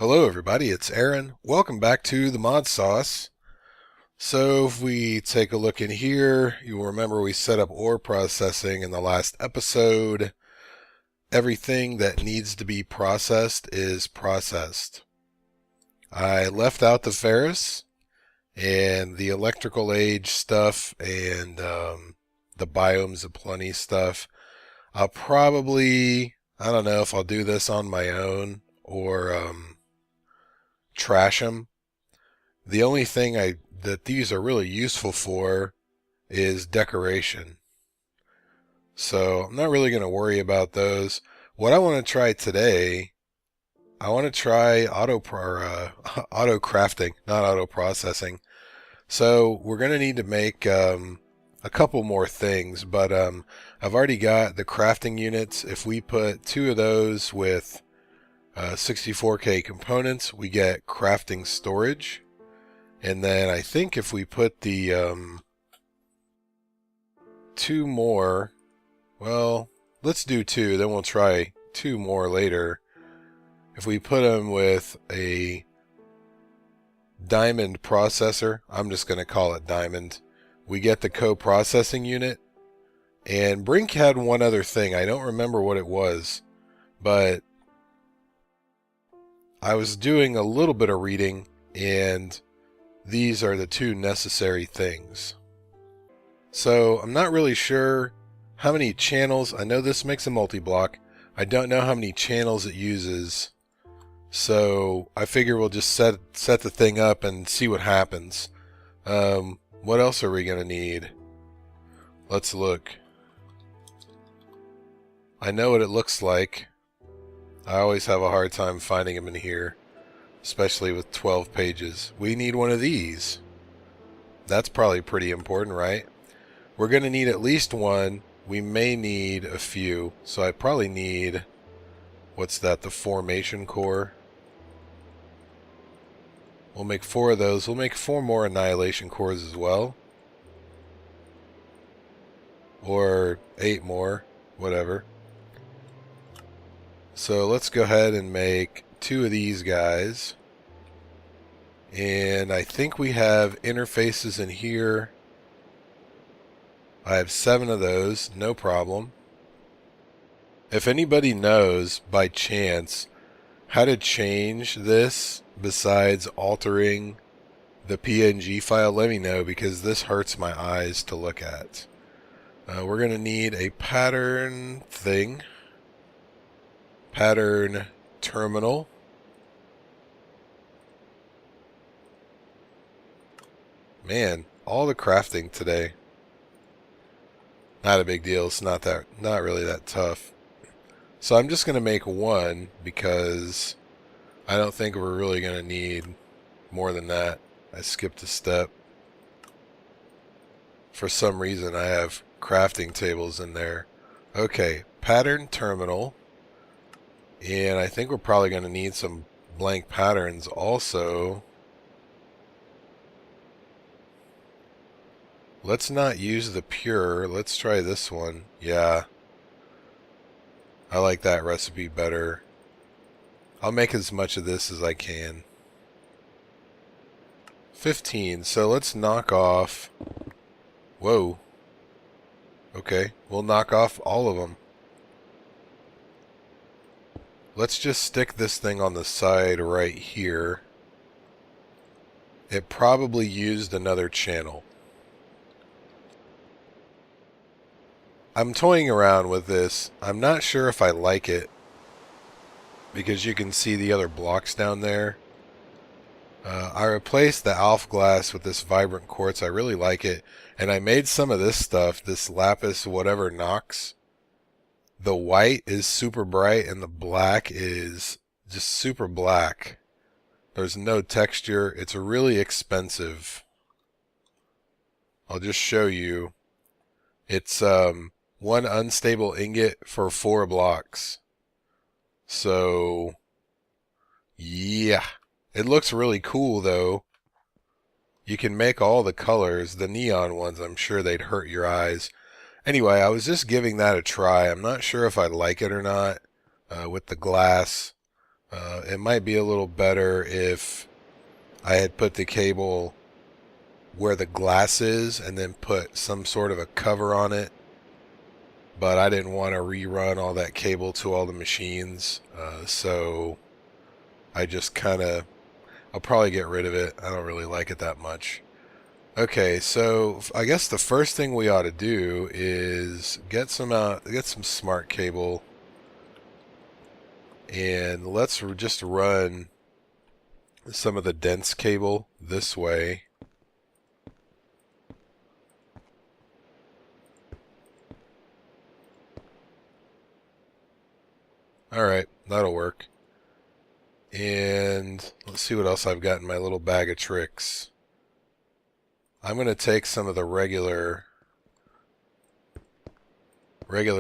Hello everybody, it's Aaron. Welcome back to the ModSauce. So if we take a look in here, you'll remember we set up ore processing in the last episode. Everything that needs to be processed is processed. I left out the ferrous and the electrical age stuff and the biomes of plenty stuff. I'll probably, I don't know if I'll do this on my own or trash them. The only thing that these are really useful for is decoration. So I'm not really going to worry about those. What I want to try today, I want to try auto crafting, not auto processing. So we're going to need to make a couple more things, but I've already got the crafting units. If we put two of those with 64K components, we get crafting storage. And then I think if we put the two more, well, let's do two, then we'll try two more later. If we put them with a diamond processor, I'm just going to call it diamond, we get the co-processing unit. And Brink had one other thing, I don't remember what it was, but I was doing a little bit of reading, and these are the two necessary things. So I'm not really sure how many channels. I know this makes a multi-block. I don't know how many channels it uses. So I figure we'll just set the thing up and see what happens. What else are we going to need? Let's look. I know what it looks like. I always have a hard time finding them in here, especially with 12 pages. We need one of these. That's probably pretty important, right? We're going to need at least one. We may need a few. So I probably need, what's that, the formation core. We'll make 4 of those. We'll make 4 more annihilation cores as well. Or 8 more, whatever. So let's go ahead and make 2 of these guys. And I think we have interfaces in here. I have 7 of those, no problem. If anybody knows by chance how to change this besides altering the PNG file, let me know, because this hurts my eyes to look at. We're going to need a pattern thing. Pattern terminal. Man, all the crafting today. Not a big deal. It's not really that tough. So I'm just going to make one because I don't think we're really going to need more than that. I skipped a step. For some reason I have crafting tables in there. Okay, pattern terminal. And I think we're probably going to need some blank patterns also. Let's not use the pure. Let's try this one. Yeah. I like that recipe better. I'll make as much of this as I can. 15. So let's knock off. Whoa. Okay. We'll knock off all of them. Let's just stick this thing on the side right here. It probably used another channel. I'm toying around with this. I'm not sure if I like it, because you can see the other blocks down there. I replaced the Alpha glass with this vibrant quartz. I really like it. And I made some of this stuff, this lapis whatever Nox. The white is super bright and the black is just super black. There's no texture. It's really expensive. I'll just show you. It's one unstable ingot for 4 blocks. So yeah, it looks really cool though. You can make all the colors. The neon ones, I'm sure they'd hurt your eyes. Anyway, I was just giving that a try. I'm not sure if I like it or not with the glass. It might be a little better if I had put the cable where the glass is and then put some sort of a cover on it, but I didn't want to rerun all that cable to all the machines, so I just I'll probably get rid of it. I don't really like it that much. Okay, so I guess the first thing we ought to do is get some smart cable, and let's just run some of the dense cable this way. Alright, that'll work. And let's see what else I've got in my little bag of tricks. I'm going to take some of the regular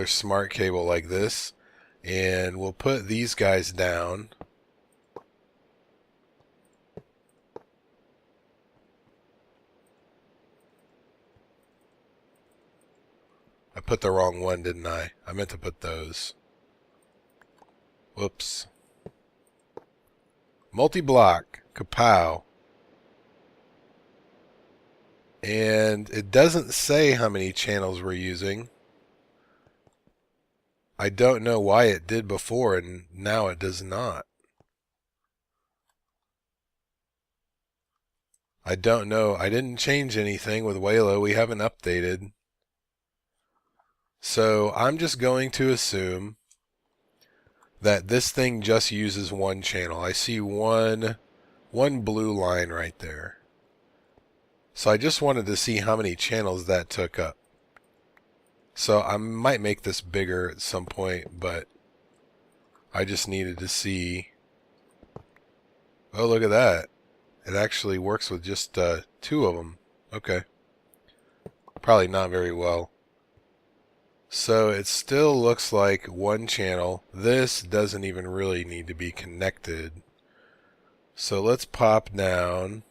smart cable like this, and we'll put these guys down. I put the wrong one, didn't I? I meant to put those. Whoops. Multi-block. Kapow. And it doesn't say how many channels we're using. I don't know why it did before and now it does not. I don't know. I didn't change anything with Waylo. We haven't updated. So I'm just going to assume that this thing just uses one channel. I see one blue line right there. So I just wanted to see how many channels that took up. So I might make this bigger at some point, but I just needed to see. Oh, look at that. It actually works with just 2 of them. Okay. Probably not very well. So it still looks like one channel. This doesn't even really need to be connected. So let's pop down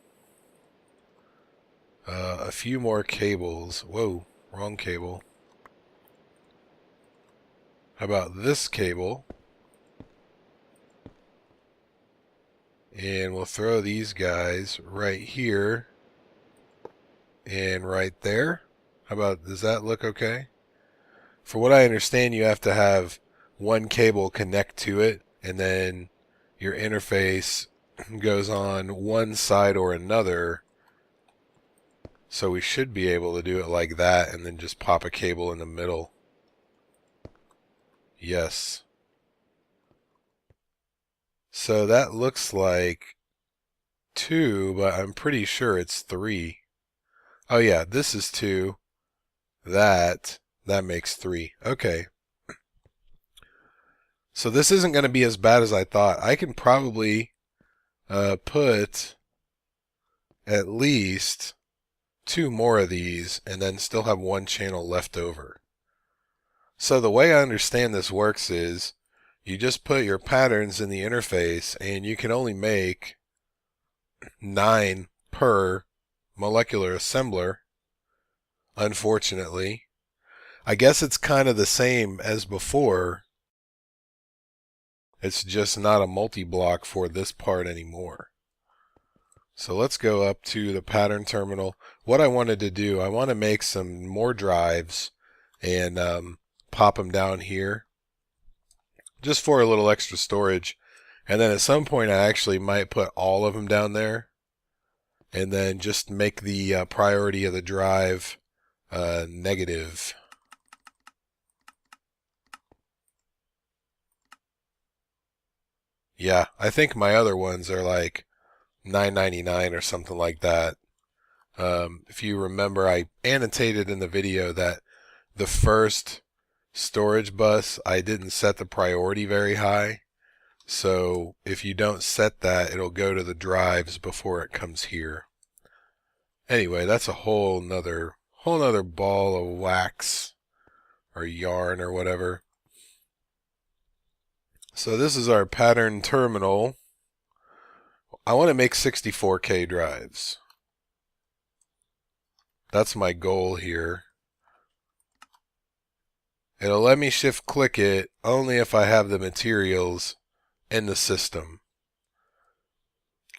a few more cables. Whoa, wrong cable. How about this cable? And we'll throw these guys right here and right there. How about, does that look okay? For what I understand, you have to have one cable connect to it, and then your interface goes on one side or another. So we should be able to do it like that, and then just pop a cable in the middle. Yes. So that looks like 2, but I'm pretty sure it's 3. Oh yeah, this is 2. That makes 3. Okay. So this isn't going to be as bad as I thought. I can probably put at least 2 more of these and then still have one channel left over. So the way I understand this works is you just put your patterns in the interface, and you can only make 9 per molecular assembler, unfortunately. I guess it's kind of the same as before. It's just not a multi-block for this part anymore. So let's go up to the pattern terminal. What I wanted to do, I want to make some more drives and pop them down here just for a little extra storage. And then at some point I actually might put all of them down there and then just make the priority of the drive negative. Yeah, I think my other ones are like $9.99 or something like that. If you remember, I annotated in the video that the first storage bus, I didn't set the priority very high. So if you don't set that, it'll go to the drives before it comes here. Anyway, that's a whole nother ball of wax or yarn or whatever. So this is our pattern terminal. I want to make 64K drives. That's my goal here. It'll let me shift click it only if I have the materials in the system.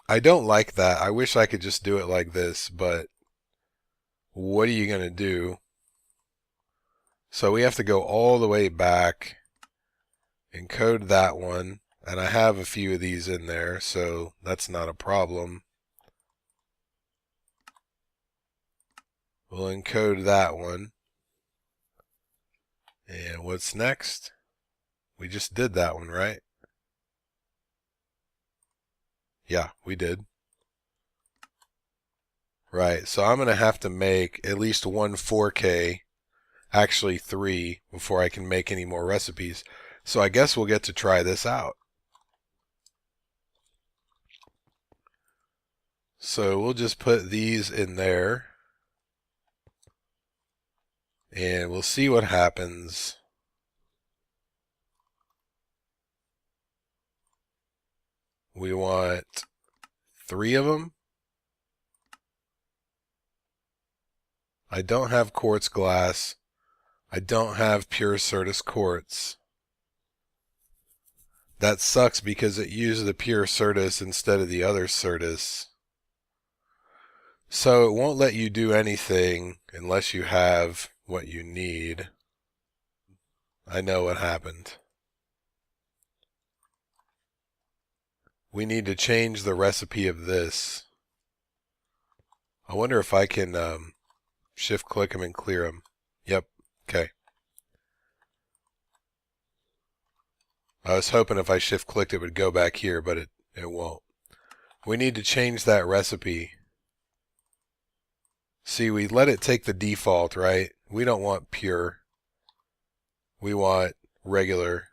I don't like that. I wish I could just do it like this, but what are you going to do? So we have to go all the way back, encode that one, and I have a few of these in there, so that's not a problem. We'll encode that one. And what's next? We just did that one, right? Yeah, we did. Right, so I'm going to have to make at least one 4K, actually 3, before I can make any more recipes. So I guess we'll get to try this out. So we'll just put these in there, and we'll see what happens. We want 3 of them. I don't have quartz glass. I don't have pure Certus quartz. That sucks because it used the pure Certus instead of the other Certus. So it won't let you do anything unless you have what you need. I know what happened. We need to change the recipe of this. I wonder if I can shift click them and clear them. Yep, okay. I was hoping if I shift clicked it would go back here, but it won't. We need to change that recipe. See, we let it take the default, right? We don't want pure. We want regular.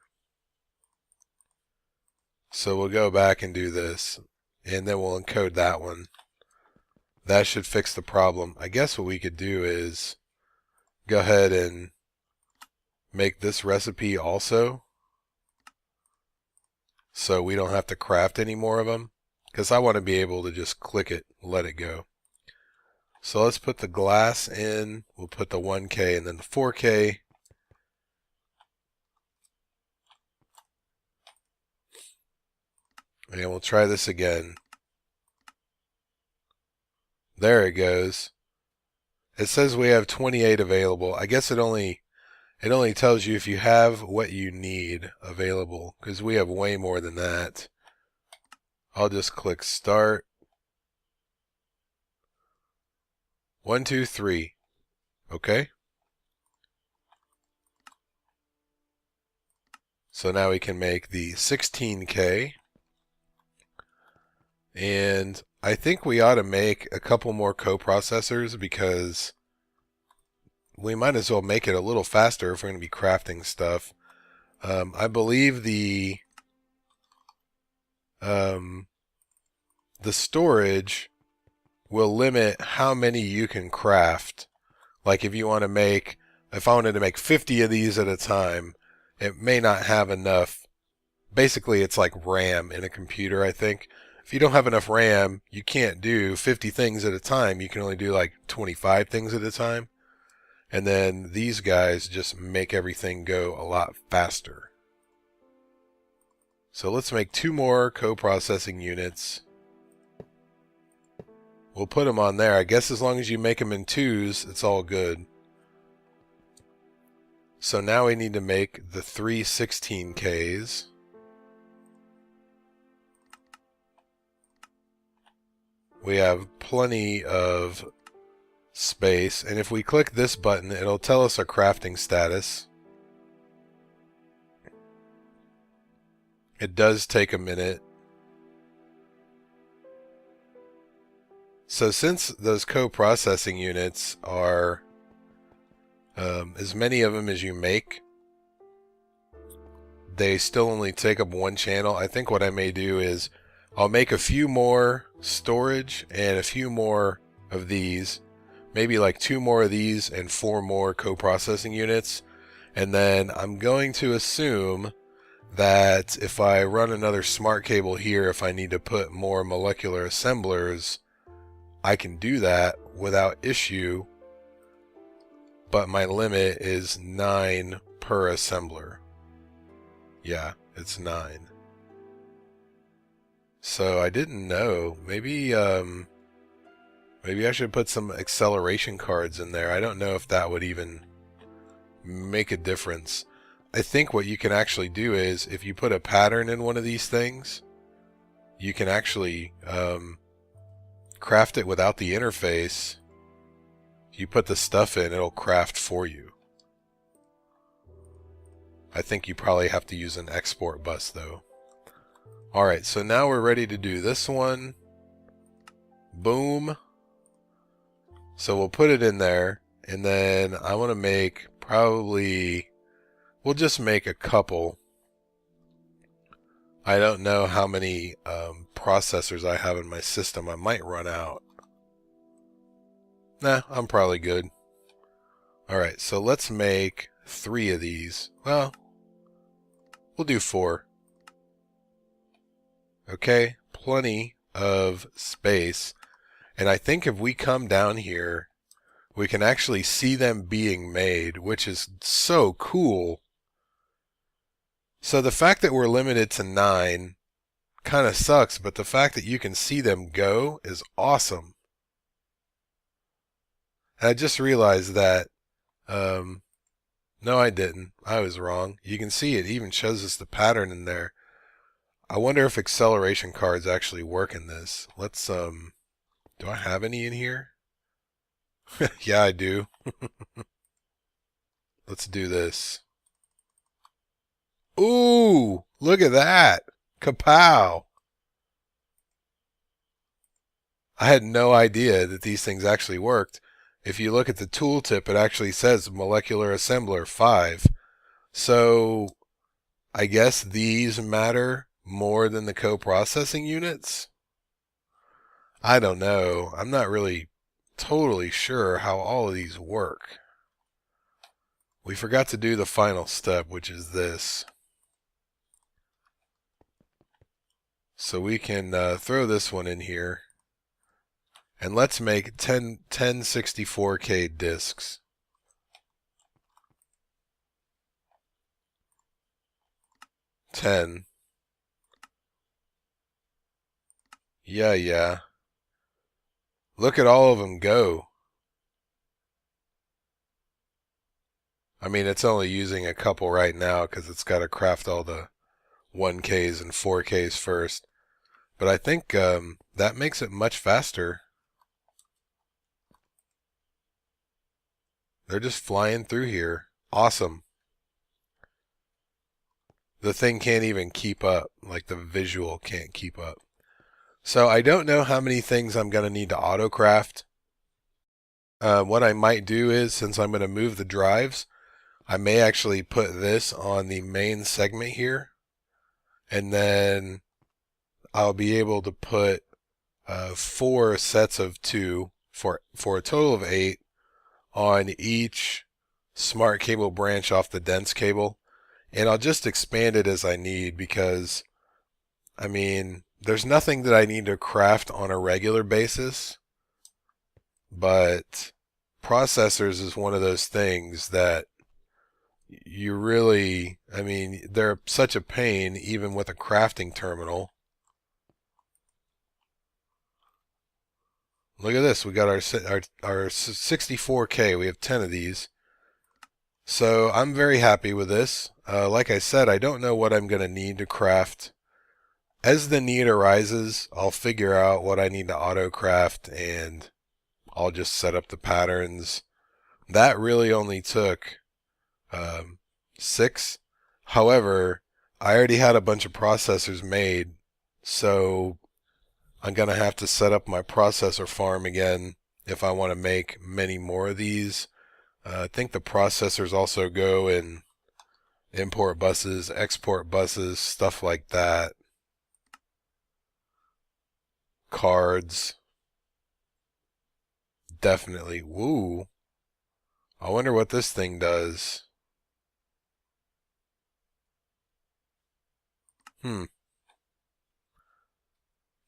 So we'll go back and do this, and then we'll encode that one. That should fix the problem. I guess what we could do is go ahead and make this recipe also, so we don't have to craft any more of them, because I want to be able to just click it, let it go. So let's put the glass in, we'll put the 1K and then the 4K. And we'll try this again. There it goes. It says we have 28 available. I guess it only tells you if you have what you need available, because we have way more than that. I'll just click start. 1, 2, 3. Okay. So now we can make the 16K. And I think we ought to make a couple more coprocessors, because we might as well make it a little faster if we're going to be crafting stuff. I believe the storage will limit how many you can craft. Like if you want to make, if I wanted to make 50 of these at a time, it may not have enough. Basically, it's like RAM in a computer, I think. If you don't have enough RAM, you can't do 50 things at a time. You can only do like 25 things at a time. And then these guys just make everything go a lot faster. So let's make 2 more coprocessing units. We'll put them on there. I guess as long as you make them in 2s, it's all good. So now we need to make the 3 16Ks. We have plenty of space, and if we click this button, it'll tell us our crafting status. It does take a minute. So since those co-processing units are as many of them as you make, they still only take up 1 channel. I think what I may do is I'll make a few more storage and a few more of these, maybe like 2 more of these and 4 more co-processing units. And then I'm going to assume that if I run another smart cable here, if I need to put more molecular assemblers, I can do that without issue, but my limit is 9 per assembler. Yeah, it's 9. So I didn't know. Maybe maybe I should put some acceleration cards in there. I don't know if that would even make a difference. I think what you can actually do is if you put a pattern in one of these things, you can actually craft it without the interface. You put the stuff in, it'll craft for you. I think you probably have to use an export bus though. Alright, so now we're ready to do this one. Boom. So we'll put it in there, and then I want to make probably, we'll just make a couple. I don't know how many processors I have in my system. I might run out. Nah, I'm probably good. Alright, so let's make 3 of these. Well, we'll do 4. Okay, plenty of space. And I think if we come down here, we can actually see them being made, which is so cool. So the fact that we're limited to 9 kind of sucks, but the fact that you can see them go is awesome. And I just realized that, no I didn't. I was wrong. You can see it even shows us the pattern in there. I wonder if acceleration cards actually work in this. Let's, do I have any in here? Yeah, I do. Let's do this. Ooh, look at that. Kapow. I had no idea that these things actually worked. If you look at the tooltip, it actually says Molecular Assembler 5. So I guess these matter more than the co-processing units? I don't know. I'm not really totally sure how all of these work. We forgot to do the final step, which is this. So we can throw this one in here. And let's make 10 64K discs. Yeah. Look at all of them go. I mean, it's only using a couple right now because it's got to craft all the 1Ks and 4Ks first. But I think that makes it much faster. They're just flying through here. Awesome. The thing can't even keep up. Like the visual can't keep up. So I don't know how many things I'm going to need to autocraft. What I might do is, since I'm going to move the drives, I may actually put this on the main segment here. And then I'll be able to put 4 sets of 2 for a total of 8 on each smart cable branch off the dense cable. And I'll just expand it as I need because, I mean, there's nothing that I need to craft on a regular basis, but processors is one of those things that you really, I mean, they're such a pain even with a crafting terminal. Look at this, we got our 64K, we have 10 of these. So I'm very happy with this. Like I said, I don't know what I'm going to need to craft. As the need arises, I'll figure out what I need to auto-craft and I'll just set up the patterns. That really only took 6. However, I already had a bunch of processors made, so I'm going to have to set up my processor farm again if I want to make many more of these. I think the processors also go in import buses, export buses, stuff like that. Cards. Definitely. Woo. I wonder what this thing does.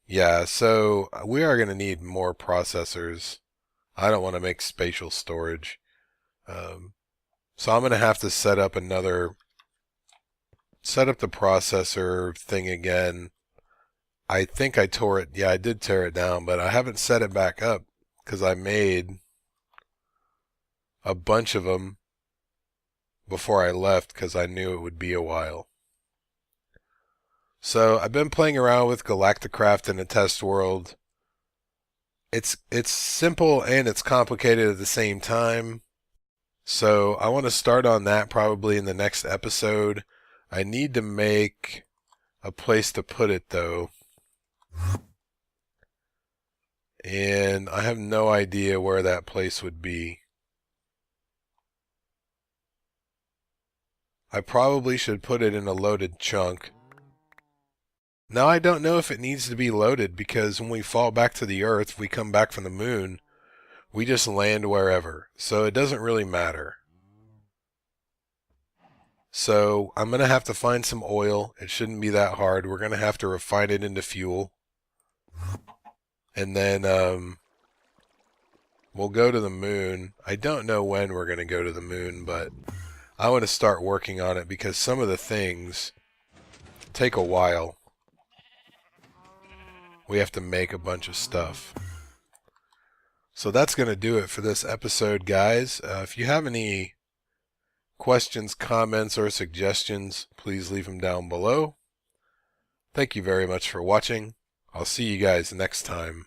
Yeah, so we are going to need more processors. I don't want to make spatial storage. So I'm going to have to set up the processor thing again. I think I tore it. Yeah, I did tear it down, but I haven't set it back up because I made a bunch of them before I left because I knew it would be a while. So I've been playing around with Galacticraft in a test world. It's simple and it's complicated at the same time. So I want to start on that probably in the next episode. I need to make a place to put it though. And I have no idea where that place would be. I probably should put it in a loaded chunk. Now I don't know if it needs to be loaded because when we fall back to the Earth, if we come back from the moon, we just land wherever. So it doesn't really matter. So I'm going to have to find some oil. It shouldn't be that hard. We're going to have to refine it into fuel. And then we'll go to the moon. I don't know when we're going to go to the moon, but I want to start working on it because some of the things take a while. We have to make a bunch of stuff. So that's going to do it for this episode, guys. If you have any questions, comments, or suggestions, please leave them down below. Thank you very much for watching. I'll see you guys next time.